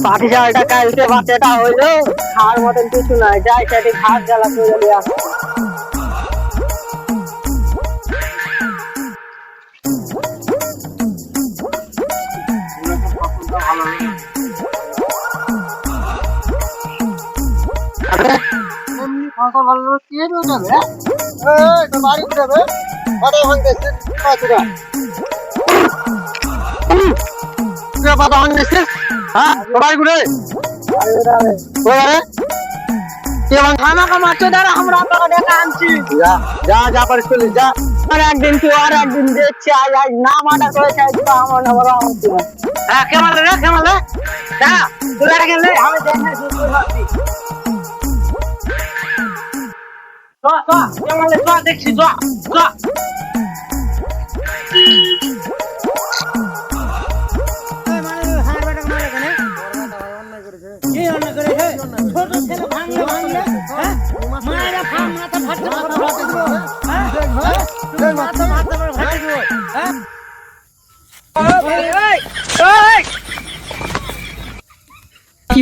পাটি সালটা কালকে বাচ্চাটা হইলো খাওয়ার মতন কিছু নাই, যাই সেটি ঘাস জ্বালা করে দিয়ে আসছে। একদিন তুই আর একদিন দেখছি আজ আজ না মাটা করেছে আমার না বড় কেমন রে কেমন রে গেলে আমি দেখছি কি